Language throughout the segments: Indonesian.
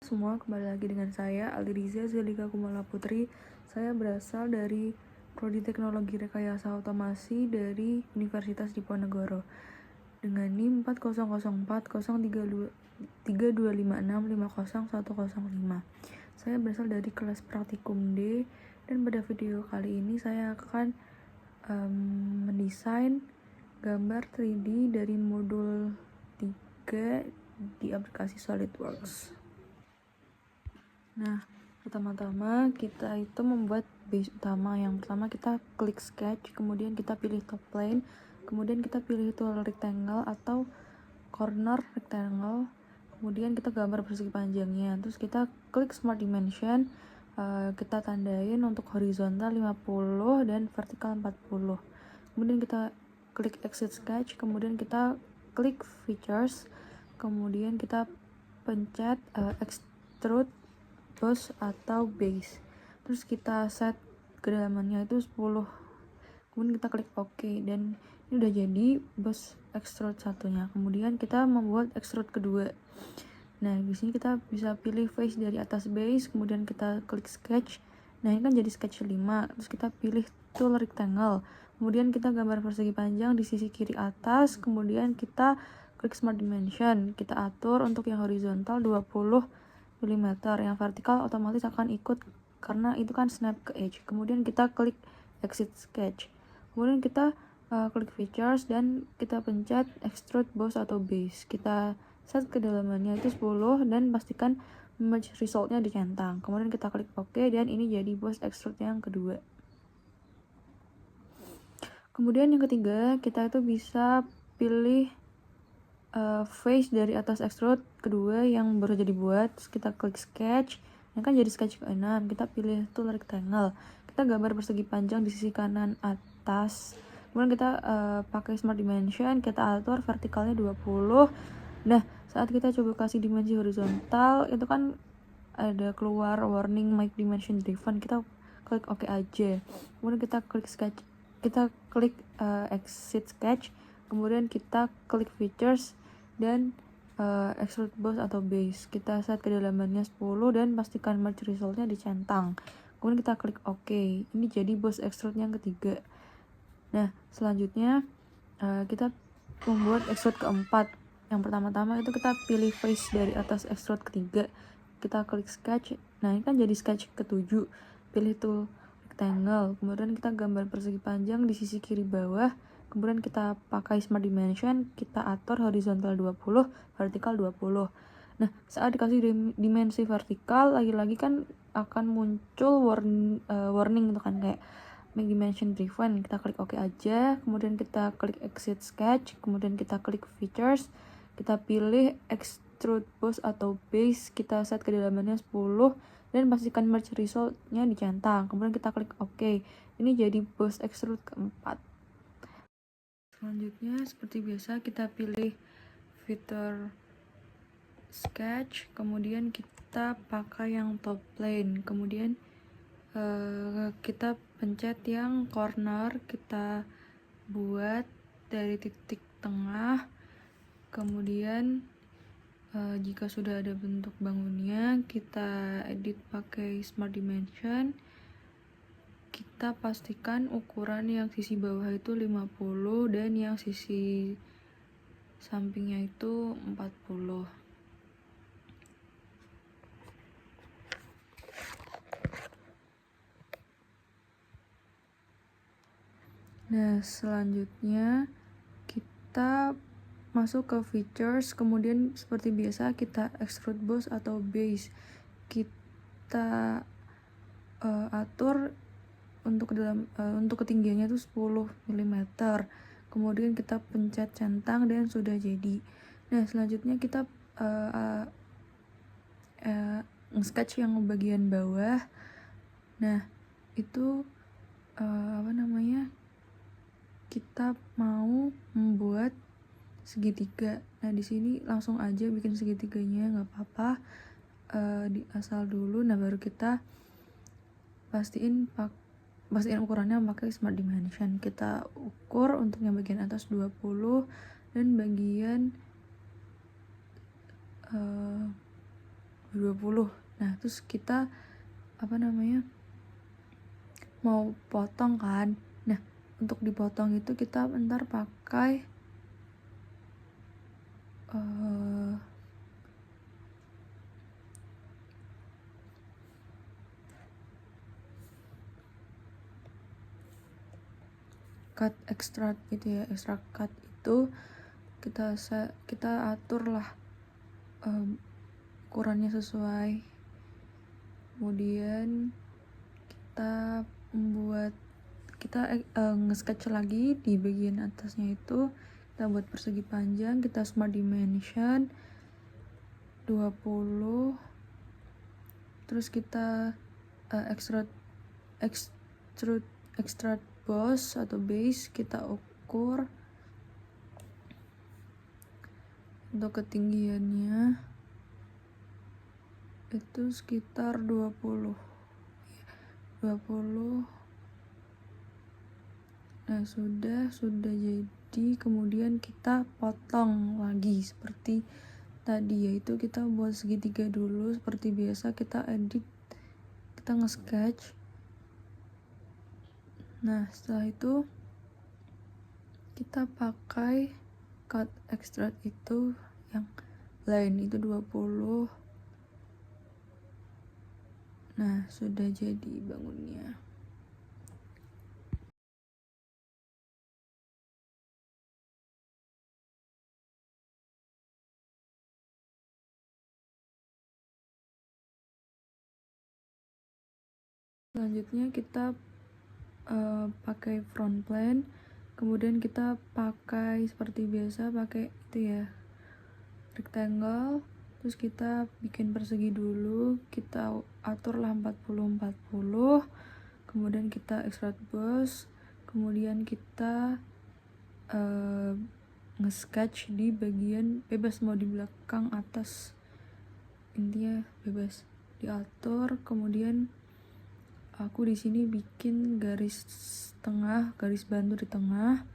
Semua, kembali lagi dengan saya Aliriza Zelika Kumala Putri. Saya berasal dari Prodi Teknologi Rekayasa Otomasi dari Universitas Diponegoro dengan NIM 40040325650105. Saya berasal dari kelas praktikum D, dan pada video kali ini saya akan mendesain gambar 3D dari modul 3 di aplikasi SolidWorks. Nah, pertama-tama kita itu membuat base utama. Yang pertama kita klik sketch, kemudian kita pilih top plane, kemudian kita pilih tool rectangle atau corner rectangle, kemudian kita gambar persegi panjangnya. Terus kita klik smart dimension, kita tandain untuk horizontal 50 dan vertikal 40. Kemudian kita klik exit sketch, kemudian kita klik features, kemudian kita pencet extrude boss atau base, terus kita set kedalamannya itu 10, kemudian kita klik OK, dan ini udah jadi boss extrude satunya. Kemudian kita membuat extrude kedua. Nah, di sini kita bisa pilih face dari atas base, kemudian kita klik sketch. Nah, ini kan jadi sketch 5, terus kita pilih tool rectangle, kemudian kita gambar persegi panjang di sisi kiri atas, kemudian kita klik smart dimension, kita atur untuk yang horizontal 20 mm, yang vertikal otomatis akan ikut karena itu kan snap ke edge. Kemudian kita klik exit sketch, kemudian kita klik features dan kita pencet extrude boss atau base, kita set kedalamannya itu 10 dan pastikan merge resultnya dicentang. Kemudian kita klik OK, dan ini jadi boss extrude yang kedua. Kemudian yang ketiga, kita itu bisa pilih face dari atas extrude kedua yang baru jadi buat. Terus kita klik sketch, yang kan jadi sketch ke-6, kita pilih tool rectangle, kita gambar persegi panjang di sisi kanan atas, kemudian kita pakai smart dimension, kita atur vertikalnya 20. Nah, saat kita coba kasih dimensi horizontal, itu kan ada keluar warning make dimension driven, kita klik OK aja. Kemudian kita klik sketch, kita klik exit sketch, kemudian kita klik features dan extrude boss atau base, kita set kedalamannya 10 dan pastikan merge resultnya dicentang. Kemudian kita klik OK, ini jadi boss extrude yang ketiga. Nah, selanjutnya kita membuat extrude keempat. Yang pertama-tama itu kita pilih face dari atas extrude ketiga, kita klik sketch. Nah, ini kan jadi sketch ke-7, pilih tool rectangle, kemudian kita gambar persegi panjang di sisi kiri bawah, kemudian kita pakai smart dimension, kita atur horizontal 20, vertikal 20. Nah, saat dikasih dimensi vertikal, lagi-lagi kan akan muncul warning itu kan, kayak make dimension driven. Kita klik OK aja, kemudian kita klik exit sketch, kemudian kita klik features, kita pilih extrude boss atau base, kita set kedalamannya 10 dan pastikan merge resultnya dicentang. Kemudian kita klik OK, ini jadi boss extrude keempat. Selanjutnya seperti biasa kita pilih fitur sketch, kemudian kita pakai yang top plane, kemudian kita pencet yang corner, kita buat dari titik tengah. Kemudian jika sudah ada bentuk bangunnya, kita edit pakai smart dimension, kita pastikan ukuran yang sisi bawah itu 50 dan yang sisi sampingnya itu 40. Nah, selanjutnya kita masuk ke features, kemudian seperti biasa kita extrude boss atau base, kita atur untuk ketinggiannya itu 10 mm, kemudian kita pencet centang dan sudah jadi. Nah, selanjutnya kita sketch yang bagian bawah. Nah, itu kita mau membuat segitiga. Nah, di sini langsung aja bikin segitiganya, nggak apa-apa, asal dulu. Nah, baru kita pastiin ukurannya pakai smart dimension. Kita ukur untuk yang bagian atas 20 dan bagian 20. Nah terus kita mau potong kan. Nah untuk dipotong itu kita bentar pakai cut extract gitu ya. Extract cut itu kita atur lah ukurannya sesuai. Kemudian kita nge-sketch lagi di bagian atasnya itu. Kita buat persegi panjang, kita smart dimension 20. Terus kita extrude boss atau base, kita ukur untuk ketinggiannya itu sekitar 20. Nah sudah jadi. Kemudian kita potong lagi seperti tadi, yaitu kita buat segitiga dulu seperti biasa. Kita edit, kita nge-sketch. Nah setelah itu kita pakai cut extract itu yang line itu 20. Nah sudah jadi bangunnya. Selanjutnya kita pakai front plane. Kemudian kita pakai seperti biasa, pakai itu ya, rectangle. Terus kita bikin persegi dulu, kita aturlah 40. Kemudian kita extrude boss. Kemudian kita nge-sketch di bagian bebas, mau di belakang, atas, intinya bebas diatur. Kemudian aku di sini bikin garis tengah, garis bantu di tengah.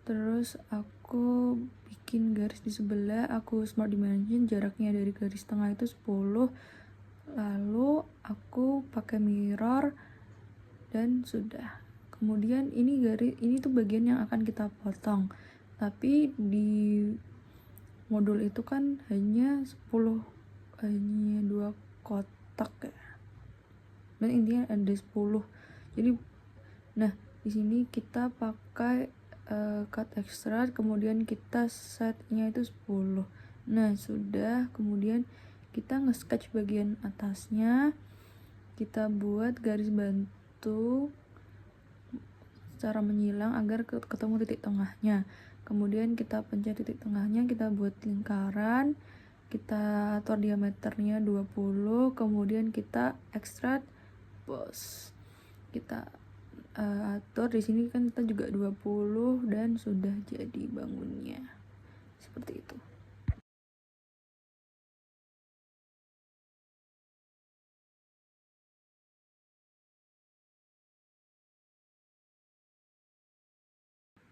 Terus aku bikin garis di sebelah, aku smart dimension jaraknya dari garis tengah itu 10. Lalu aku pakai mirror dan sudah. Kemudian ini tuh bagian yang akan kita potong. Tapi di modul itu kan hanya 2 kotak ya. Dan intinya ada 10. Jadi nah di sini kita pakai cut extract, kemudian kita setnya itu 10. Nah sudah. Kemudian kita nge-sketch bagian atasnya, kita buat garis bantu secara menyilang agar ketemu titik tengahnya. Kemudian kita pencet titik tengahnya, kita buat lingkaran, kita atur diameternya 20. Kemudian kita extrude boss, kita atur di sini kan kita juga 20 dan sudah jadi bangunnya seperti itu.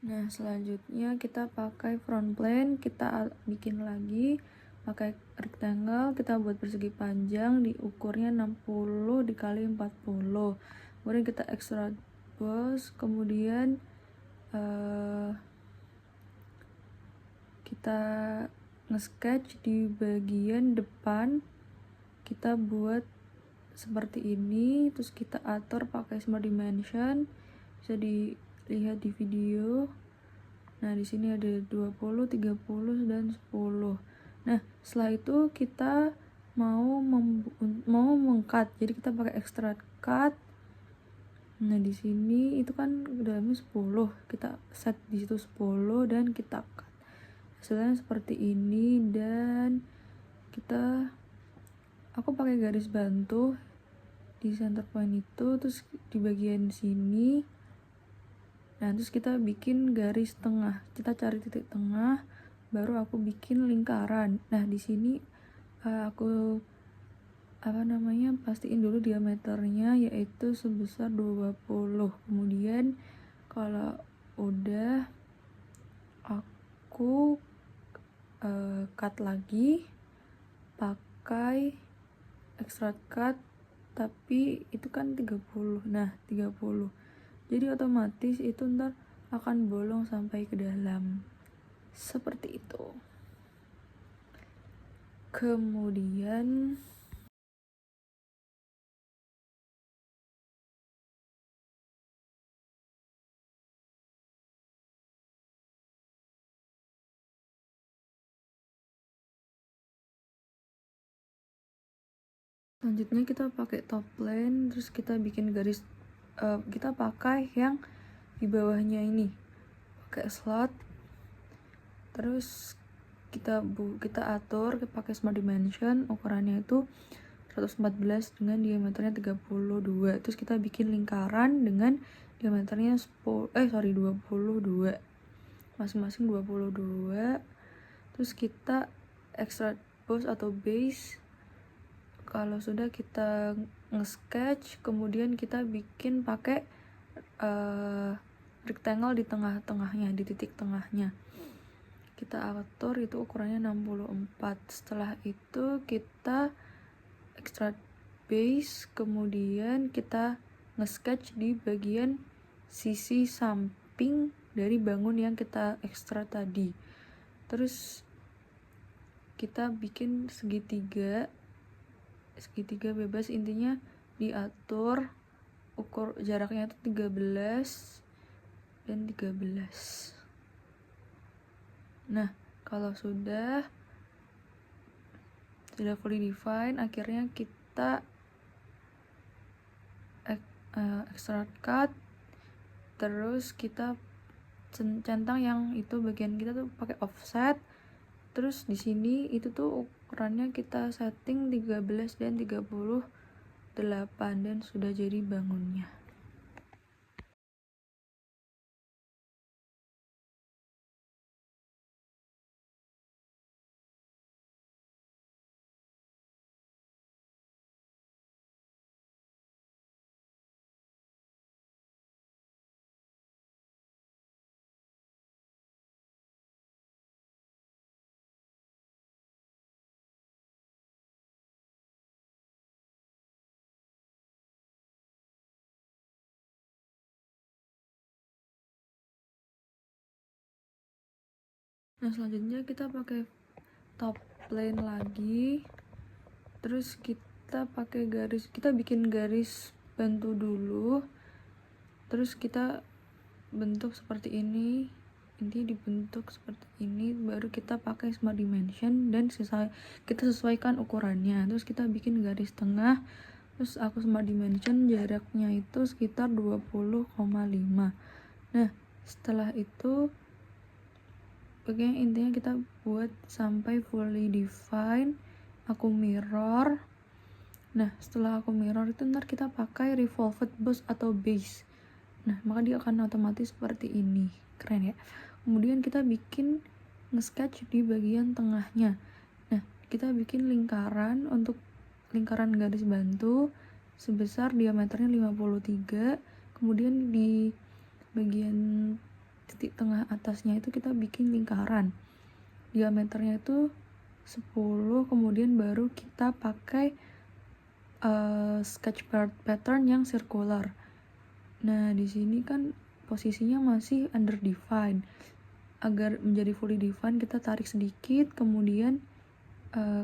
Nah selanjutnya kita pakai front plane, kita bikin lagi pakai rectangle, kita buat persegi panjang, diukurnya 60 dikali 40. Kemudian kita extrude boss. Kemudian kita nge-sketch di bagian depan, kita buat seperti ini. Terus kita atur pakai smart dimension, bisa dilihat di video. Nah di sini ada 20, 30 dan 10. Nah setelah itu kita mau mengcut, jadi kita pakai extrude cut. Nah di sini itu kan dalamnya 10, kita set di situ 10 dan kita cut. Hasilnya seperti ini. Dan aku pakai garis bantu di center point itu, terus di bagian sini. Nah terus kita bikin garis tengah, kita cari titik tengah, baru aku bikin lingkaran. Nah di sini aku pastiin dulu diameternya, yaitu sebesar 20. Kemudian kalau udah, aku cut lagi pakai extrude cut, tapi itu kan 30. Nah, 30. Jadi otomatis itu ntar akan bolong sampai ke dalam. Seperti itu. Kemudian selanjutnya kita pakai top plane, terus kita bikin garis, kita pakai yang di bawahnya ini, pakai slot, terus kita atur pakai smart dimension, ukurannya itu 114 dengan diameternya 32. Terus kita bikin lingkaran dengan diameternya 22, masing-masing 22. Terus kita extrude boss atau base. Kalau sudah kita nge-sketch, kemudian kita bikin pakai rectangle di tengah-tengahnya, di titik tengahnya. Kita atur itu ukurannya 64. Setelah itu kita extrude base, kemudian kita nge-sketch di bagian sisi samping dari bangun yang kita extrude tadi. Terus kita bikin segitiga bebas, intinya diatur ukur jaraknya itu 13 dan 13. Nah, kalau sudah fully define, akhirnya kita extrude cut, terus kita centang yang itu bagian kita tuh pakai offset. Terus di sini itu tuh ukurannya kita setting 13 dan 38 dan sudah jadi bangunnya. Nah, selanjutnya kita pakai top plane lagi, terus kita pakai garis, kita bikin garis bantu dulu, terus kita bentuk seperti ini, dibentuk seperti ini, baru kita pakai smart dimension dan kita sesuaikan ukurannya. Terus kita bikin garis tengah, terus aku smart dimension jaraknya itu sekitar 20,5. Nah, setelah itu bagian intinya kita buat sampai fully define. Aku mirror. Nah, setelah aku mirror itu ntar kita pakai revolved boss atau base. Nah, maka dia akan otomatis seperti ini. Keren ya. Kemudian kita bikin nge-sketch di bagian tengahnya. Nah, kita bikin lingkaran untuk lingkaran garis bantu sebesar diameternya 53. Kemudian di bagian titik tengah atasnya itu kita bikin lingkaran. Diameternya itu 10, kemudian baru kita pakai sketch pattern yang circular. Nah, di sini kan posisinya masih under define. Agar menjadi fully define, kita tarik sedikit, kemudian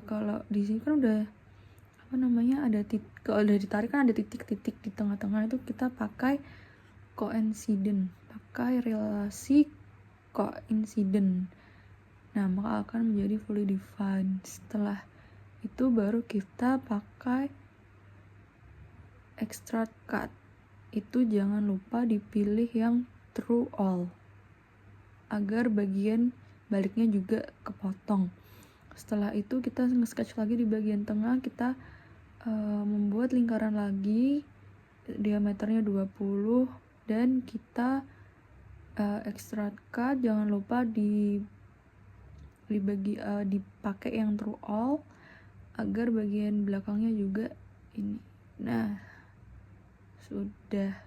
kalau di sini kan udah ada titik, kalau udah ditarik kan ada titik-titik di tengah-tengah, itu kita pakai coincident, pakai relasi coincident. Nah, maka akan menjadi fully defined. Setelah itu baru kita pakai extrude cut. Itu jangan lupa dipilih yang true all agar bagian baliknya juga kepotong. Setelah itu kita nge-sketch lagi di bagian tengah, kita membuat lingkaran lagi diameternya 20 dan kita extrude cut. Jangan lupa dipakai yang true all agar bagian belakangnya juga ini. Nah, sudah.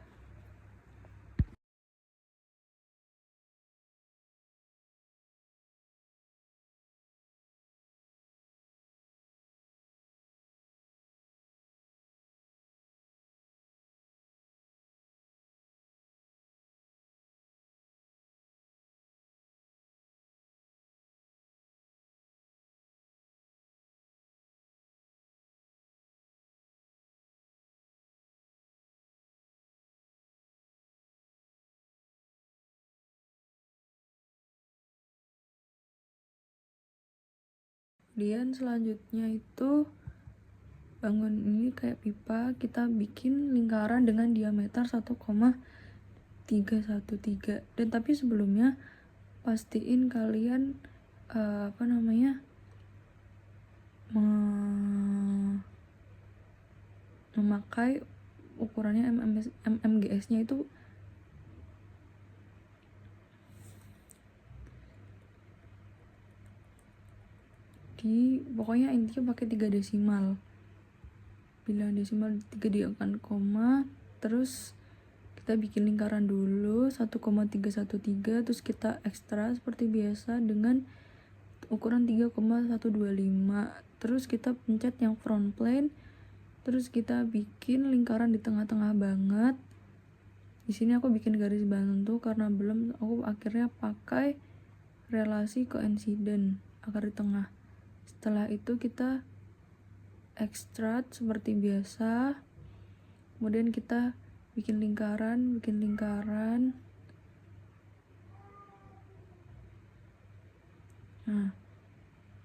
Kemudian selanjutnya itu bangun ini kayak pipa, kita bikin lingkaran dengan diameter 1,313. Dan tapi sebelumnya pastiin kalian memakai ukurannya mmgs-nya itu pokoknya intinya pakai 3 desimal. Bilang desimal 3 diakan koma, terus kita bikin lingkaran dulu 1,313, terus kita ekstra seperti biasa dengan ukuran 3,125. Terus kita pencet yang front plane, terus kita bikin lingkaran di tengah-tengah banget. Di sini aku bikin garis bantu karena belum, aku akhirnya pakai relasi koinsiden akar di tengah. Setelah itu kita ekstrak seperti biasa, kemudian kita bikin lingkaran. Nah,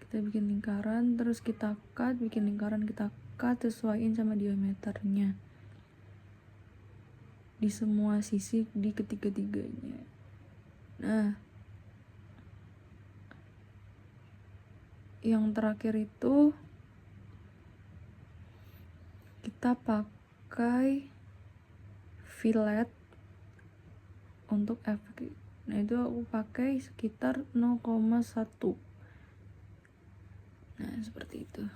kita bikin lingkaran, terus kita cut, bikin lingkaran, kita cut, sesuaiin sama diameternya di semua sisi di ketiga-tiganya. Nah, yang terakhir itu kita pakai fillet untuk efek. Nah, itu aku pakai sekitar 0,1. Nah, seperti itu.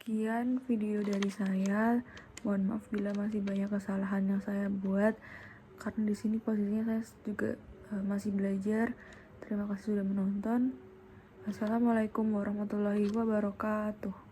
Sekian video dari saya. Mohon maaf bila masih banyak kesalahan yang saya buat, karena di sini posisinya saya juga masih belajar. Terima kasih sudah menonton. Assalamualaikum warahmatullahi wabarakatuh.